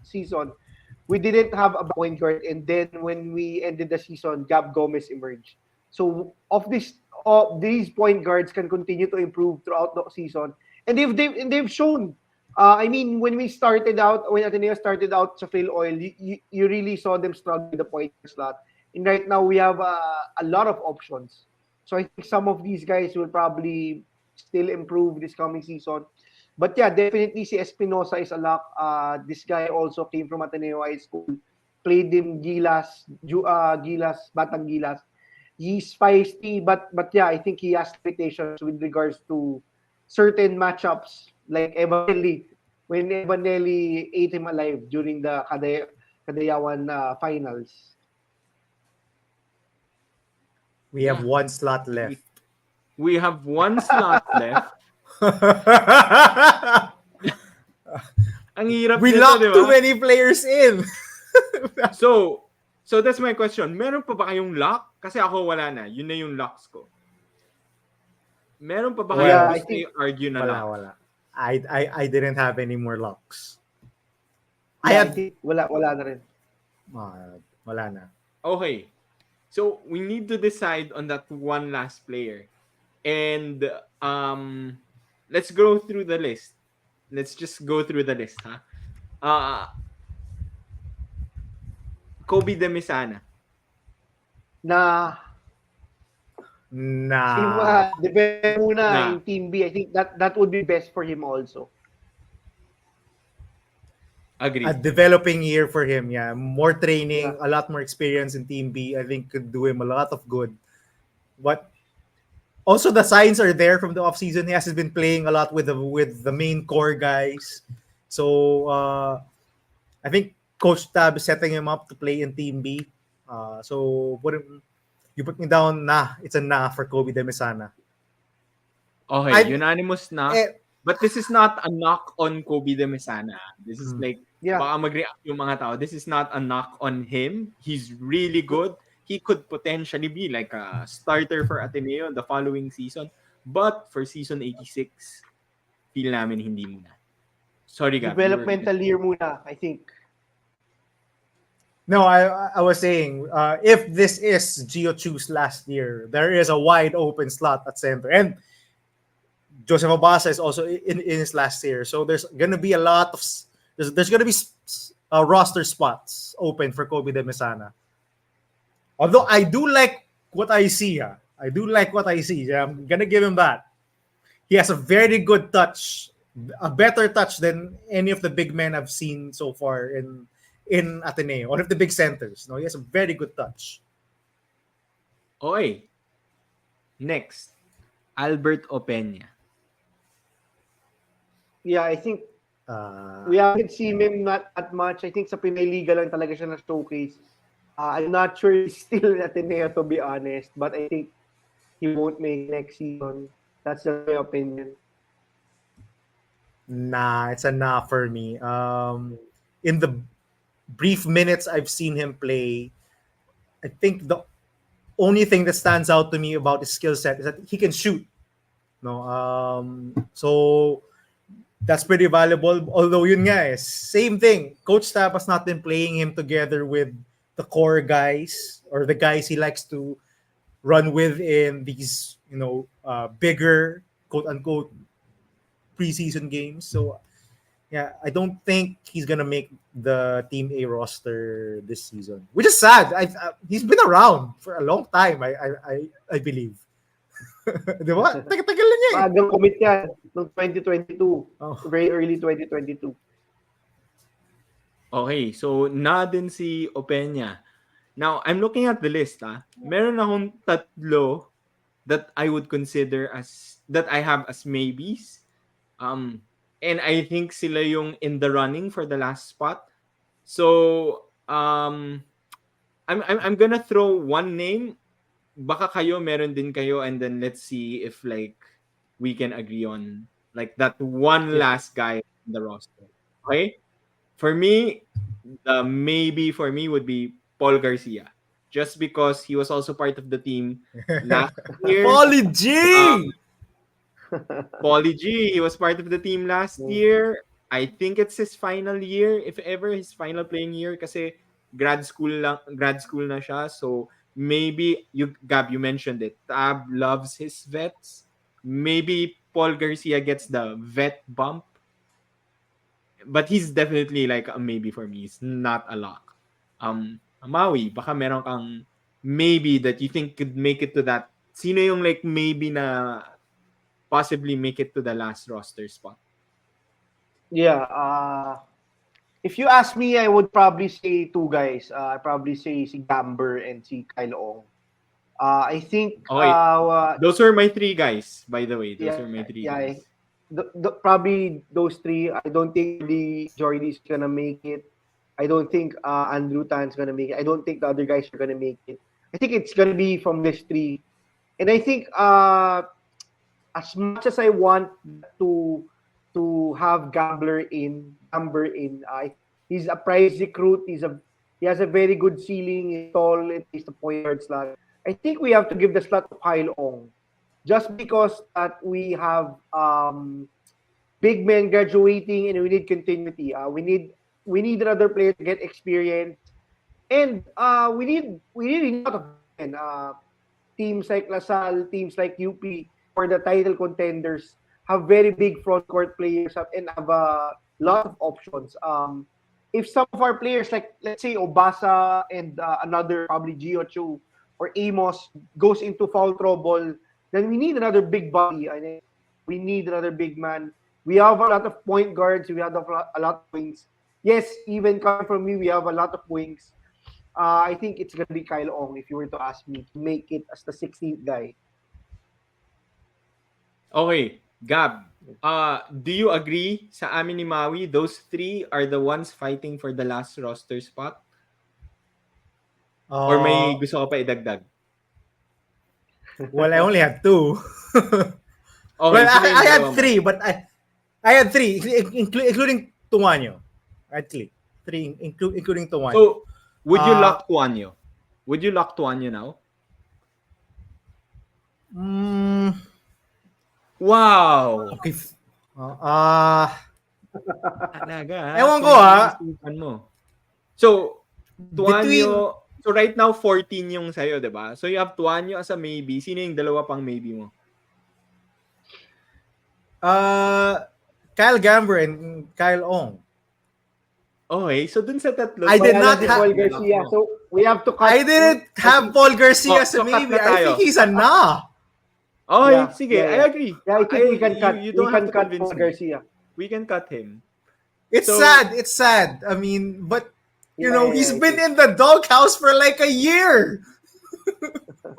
season, we didn't have a point guard, and then when we ended the season, Gab Gomez emerged. So these point guards can continue to improve throughout the season, and they've shown. When Ateneo started out sa Phil Oil, you really saw them struggle with the point slot. And right now we have a lot of options. So I think some of these guys will probably still improve this coming season. But yeah, definitely si Espinosa is a lock. This guy also came from Ateneo High School, played in Batang Gilas. He's feisty, but yeah, I think he has limitations with regards to certain matchups like Evanelli. when Evanelli ate him alive during the Kadayawan finals. We have Yeah. one slot left. We have one slot left. Ang hirap We nito, di locked too ba? many players in. So, that's my question. Meron pa ba kayong lock? Kasi ako wala na. Yun na yung locks ko. Meron pa ba Well, kayong I gusto think yung argue na lock? Wala. I didn't have any more locks. I think wala na rin. Wala na. Okay. So, we need to decide on that one last player. And let's go through the list. Let's just go through the list, ha? Kobe Demisana. Na Nah. develop muna Na. yung Team B. I think that would be best for him also. Agree. A developing year for him, yeah. More training, a lot more experience in Team B, I think could do him a lot of good. But also the signs are there from the offseason. He has been playing a lot with the main core guys. So I think Coach Tab is setting him up to play in Team B. So you put me down, it's a for Kobe Demisana. Okay, unanimous na. But this is not a knock on Kobe Demisana. This is like, baka mag-react yung mga tao. This is not a knock on him. He's really good. He could potentially be like a starter for Ateneo the following season. But for season 86, feel namin hindi muna. Sorry, Gab. Developmental year muna, I think. No, I was saying, if this is Gio Chu's last year, there is a wide open slot at center. And Joseph Obasa is also in his last year. So there's going to be a lot of... There's going to be roster spots open for Kobe Demisana. Although I do like what I see. I do like what I see. I'm going to give him that. He has a very good touch. A better touch than any of the big men I've seen so far in Ateneo. One of the big centers. No, he has a very good touch. Okay. Next. Albert Opeña. Yeah, I think we haven't seen him not that much. I think sa Pinay Liga lang talaga siya na-showcase. I'm not sure he's still in Ateneo, to be honest. But I think he won't make next season. That's my opinion. It's a nah for me. In the brief minutes I've seen him play, I think the only thing that stands out to me about his skill set is that he can shoot. No, so that's pretty valuable. Although yun nga same thing. Coach Tap has not been playing him together with the core guys or the guys he likes to run with in these, bigger quote unquote preseason games. So yeah, I don't think he's gonna make the Team A roster this season, which is sad. He's been around for a long time. I believe. Di ba? Tagal na niya. Maagang commit yan noong 2022. Very early 2022. Okay, so na din si Opeña. Now, I'm looking at the list. Meron akong tatlo that I would consider that I have as maybes. And I think sila yung in the running for the last spot. So, I'm gonna throw one name. Baka kayo meron din kayo, and then let's see if like we can agree on like that one last guy in the roster. Okay? For me, the maybe for me would be Paul Garcia. Just because he was also part of the team last year. Paulie G! Paulie G, he was part of the team last year. I think it's his final year, if ever his final playing year, kasi grad school na siya. So maybe Gab, you mentioned it. Tab loves his vets. Maybe Paul Garcia gets the vet bump. But he's definitely like a maybe for me. It's not a lock. Maui, baka meron kang maybe that you think could make it to that. Sino yung like maybe na possibly make it to the last roster spot? Yeah. If you ask me, I would probably say two guys. I'd probably say si Gamber and si Kyle Ong. I think... Okay. Those are my three guys, by the way. Those are my three guys. probably those three. I don't think Jordy's gonna make it. I don't think Andrew Tan's gonna make it. I don't think the other guys are gonna make it. I think it's gonna be from these three. And I think as much as I want to have Gambler in, he's a prize recruit. He has a very good ceiling. He's tall and he's the point guard slot. I think we have to give the slot to Kyle Ong, just because that we have big men graduating and we need continuity. We need another player to get experience, and we need a lot of men. Teams like LaSalle, teams like UP, or the title contenders have very big front court players and have a lot of options. If some of our players, like let's say Obasa and another probably Gio Chu or Amos, goes into foul trouble, then we need another big body. I think we need another big man. We have a lot of point guards. We have a lot of wings. Yes, even coming from me, we have a lot of wings. I think it's gonna be Kyle Ong if you were to ask me to make it as the 16th guy. Okay, Gab. Do you agree sa amin ni Maui, those three are the ones fighting for the last roster spot? Or may gusto ko pa idagdag? Well, I only had two. Okay, Well, sino yung I had dalawa mo? three, but I had three, including Tuanyo. Actually, three, including Tuanyo. So, would you lock Tuanyo? Would you lock Tuanyo now? Wow! Okay. Talaga. Ewan ko, Pinag-iisipan mo. So, Tuanyo, so right now 14 yung sa'yo, di ba? So you have Tuanyo as a maybe. Sino yung dalawa pang maybe mo? Kyle Gamber and Kyle Ong. Okay, so dun sa tatlo. I did not have Paul Garcia. So we have to cut. I didn't have Paul Garcia as a so cut maybe. na I tayo. think he's a nah. Okay, Yeah, sige, yeah. I agree. Yeah, I think we can cut. You We don't have can to cut convince Paul me. Garcia. We can cut him. It's So- sad. It's sad. I mean, but you know, he's Yeah, been in the doghouse for like a year.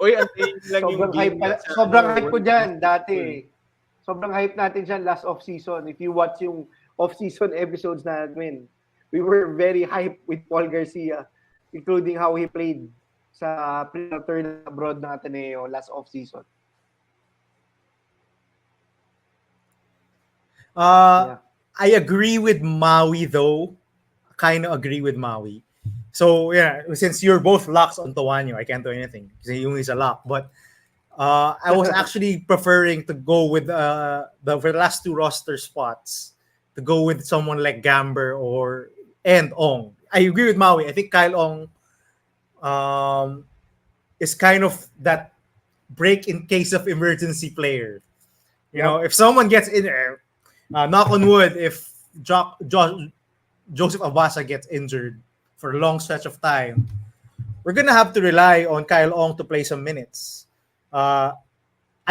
Oy, antayin lang yung Sobrang game hype, niya sa sobrang ano, hype ko World dyan Cup. dati. Sobrang hype natin dyan last off-season. If you watch yung off-season episodes natin, we were very hyped with Paul Garcia, including how he played sa pre-turn abroad ng Ateneo last off-season. Yeah. I agree with Maui though. Kind of agree with Maui. So yeah, since you're both locks on Tuanyo, I can't do anything because he only is a lock. But I was actually preferring to go with for the last two roster spots to go with someone like Gamber and Ong. I agree with Maui. I think Kyle Ong is kind of that break in case of emergency player. You know, if someone gets in there, knock on wood, if Joseph Abasa gets injured for a long stretch of time, we're gonna have to rely on Kyle Ong to play some minutes. I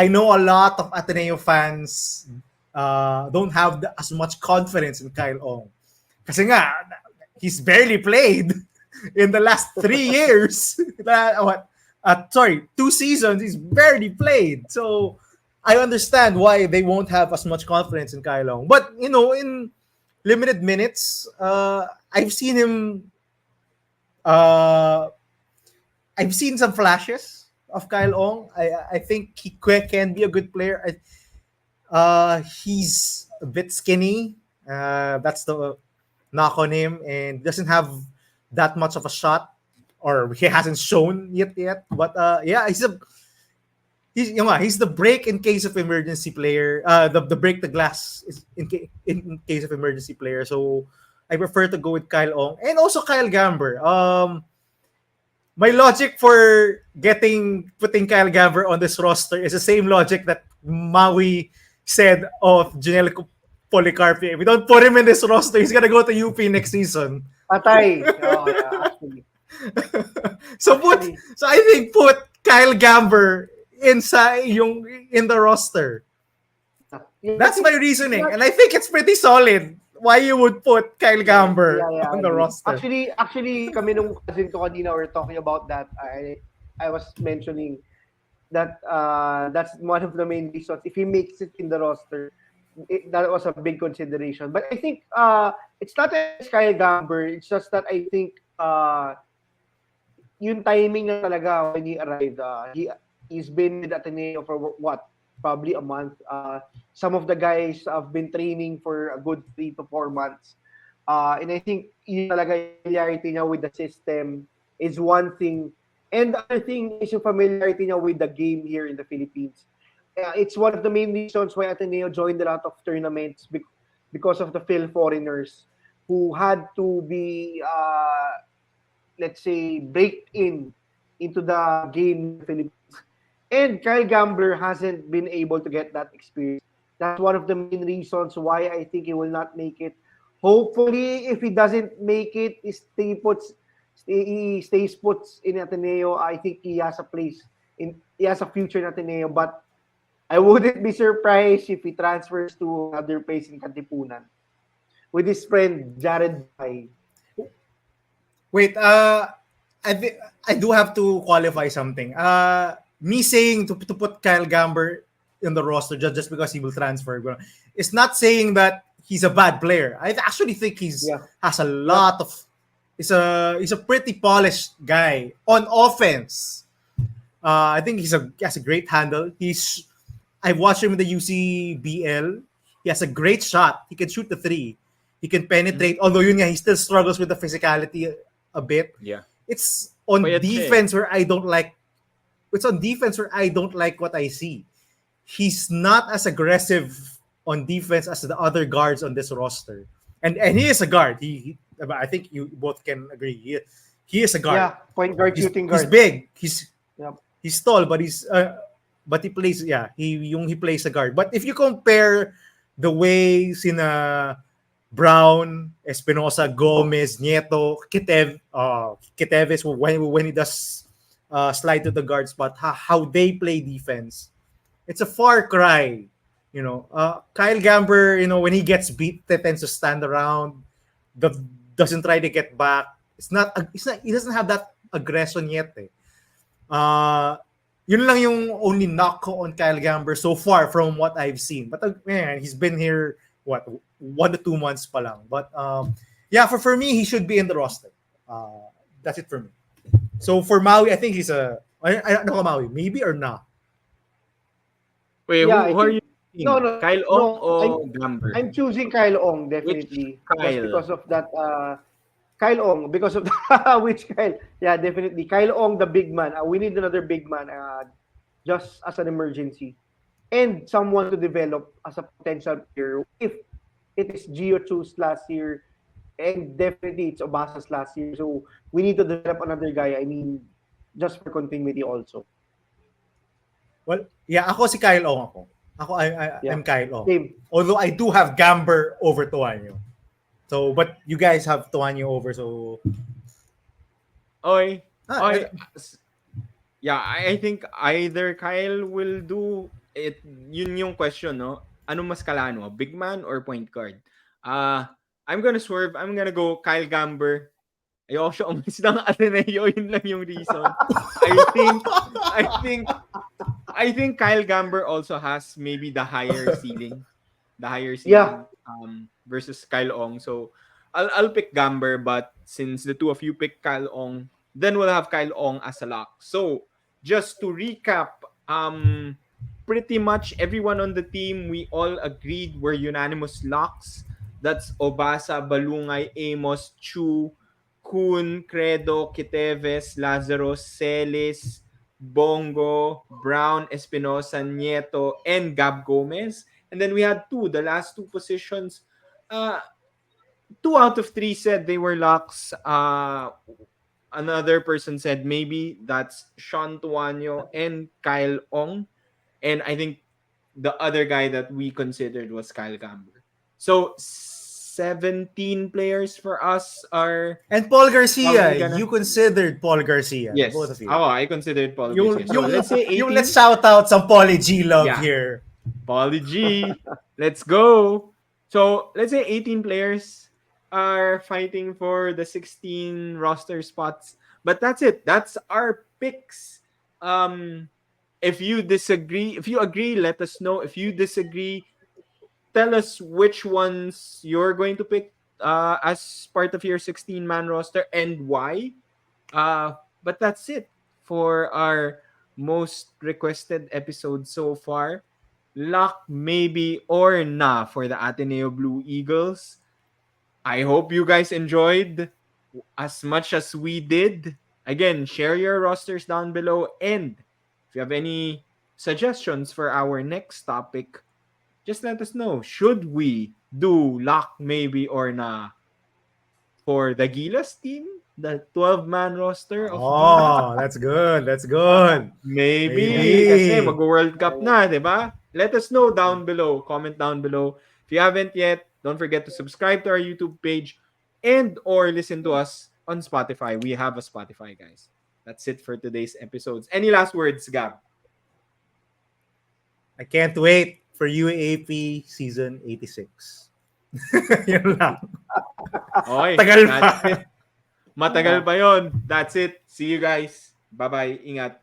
know a lot of Ateneo fans don't have as much confidence in Kyle Ong. Kasi nga, he's barely played in the last 3 years. 2 seasons, he's barely played. So, I understand why they won't have as much confidence in Kyle Ong. But, you know, in limited minutes, I've seen him. I've seen some flashes of Kyle Ong. I think he can be a good player. He's a bit skinny. That's the knock on him, and doesn't have that much of a shot, or he hasn't shown yet. But yeah, he's the break in case of emergency player. The break the glass is in case of emergency player. So I prefer to go with Kyle Ong and also Kyle Gamber. My logic for putting Kyle Gamber on this roster is the same logic that Maui said of Janelle Policarpi. If we don't put him in this roster, he's gonna go to UP next season. Patay. Oh, yeah, actually. So I think put Kyle Gamber in the roster. That's my reasoning, and I think it's pretty solid. Why you would put Kyle Gamber on the roster? Actually, kami nung cousin ko kanina were talking about that. I was mentioning that that's one of the main reasons. If he makes it in the roster, that was a big consideration. But I think it's not against Kyle Gamber. It's just that I think yung timing na talaga when he arrived. He's been with Ateneo for what? Probably a month. Some of the guys have been training for a good 3 to 4 months. And I think yun talaga yung familiarity niya with the system is one thing. And the other thing is yung familiarity niya with the game here in the Philippines. It's one of the main reasons why Ateneo joined a lot of tournaments because of the Phil foreigners who had to be, let's say, break into the game in the Philippines. And Kyle Gambler hasn't been able to get that experience. That's one of the main reasons why I think he will not make it. Hopefully, if he doesn't make it, he stays put in Ateneo. I think he has a place he has a future in Ateneo. But I wouldn't be surprised if he transfers to another place in Katipunan with his friend Jared Bay. Wait, I do have to qualify something. Me saying to put Kyle Gamber in the roster just because he will transfer, it's not saying that he's a bad player. I actually think has a lot of. He's a pretty polished guy on offense. I think he has a great handle. I watched him in the UCBL. He has a great shot. He can shoot the three. He can penetrate. Although yun nga, he still struggles with the physicality a bit. Yeah. It's on defense where I don't like. It's on defense where I don't like what I see. He's not as aggressive on defense as the other guards on this roster. And he is a guard. I think you both can agree. He is a guard. Yeah, point guard, shooting guard. He's big. He's tall, but he plays. Yeah, he plays a guard. But if you compare the way sina Brown, Espinosa, Gomez, Nieto, Kiteves when he does slide to the guard spot, how they play defense, it's a far cry. Kyle Gamber, when he gets beat, he tends to stand around, doesn't try to get back. He doesn't have that aggression yet. Yun lang yung only knock ko on Kyle Gamber so far from what I've seen. But man, he's been here 1 to 2 months pa lang. But for me, he should be in the roster. That's it for me. So for Maui, I think he's I don't know Maui, maybe or not. Wait, who are you? No, Kyle Ong or Gamber? I'm choosing Kyle Ong, definitely. Which Kyle? Just because of that, Kyle Ong, because of which Kyle? Yeah, definitely. Kyle Ong, the big man. We need another big man, just as an emergency. And someone to develop as a potential player. If it is Gio Chu's last year, and definitely it's Obasa's last year. So we need to develop another guy. I mean, just for continuity also. Well, yeah, ako si Kyle Ong ako. I'm Kyle Ong. Same. Although I do have Gamber over Tuanyo. So, but you guys have Tuanyo over, so... Okay. Yeah, I think either Kyle will do it. Yun yung question, no? Ano mas kalano? Big man or point guard? I'm gonna swerve. I'm gonna go Kyle Gamber. Ayoko siya umalis ng Ateneo. Yun lang yung reason. I think Kyle Gamber also has maybe the higher ceiling. Versus Kyle Ong. So I'll pick Gamber, but since the two of you pick Kyle Ong, then we'll have Kyle Ong as a lock. So just to recap, pretty much everyone on the team, we all agreed were unanimous locks. That's Obasa, Balungay, Amos, Chu, Kun, Credo, Kiteves, Lazarus, Celis, Bongo, Brown, Espinosa, Nieto, and Gab Gomez. And then we had the last two positions. 2 out of 3 said they were locks. Another person said maybe that's Sean Tuanyo and Kyle Ong. And I think the other guy that we considered was Kyle Gamber. So 17 players for us are... And Paul Garcia. You considered Paul Garcia. Yes. Both of you. I considered Paul Garcia. So let's say 18. Let's shout out some Paulie G love here. Paulie G. Let's go. So let's say 18 players are fighting for the 16 roster spots. But that's it. That's our picks. If you disagree, if you agree, let us know. If you disagree, tell us which ones you're going to pick as part of your 16-man roster and why. But that's it for our most requested episode so far. Luck, maybe, or nah for the Ateneo Blue Eagles. I hope you guys enjoyed as much as we did. Again, share your rosters down below. And if you have any suggestions for our next topic, just let us know. Should we do lock maybe or na for the Gilas team? The 12-man roster of Gilas? Oh, that's good. That's good. Maybe. Kasi Maybe. mag-World Cup na, di ba? Let us know down below. Comment down below. If you haven't yet, don't forget to subscribe to our YouTube page and or listen to us on Spotify. We have a Spotify, guys. That's it for today's episodes. Any last words, Gab? I can't wait for UAAP season 86. Yun lang. Okay, Tagal that's pa. it. Matagal pa yon. That's it. See you guys. Bye-bye. Ingat.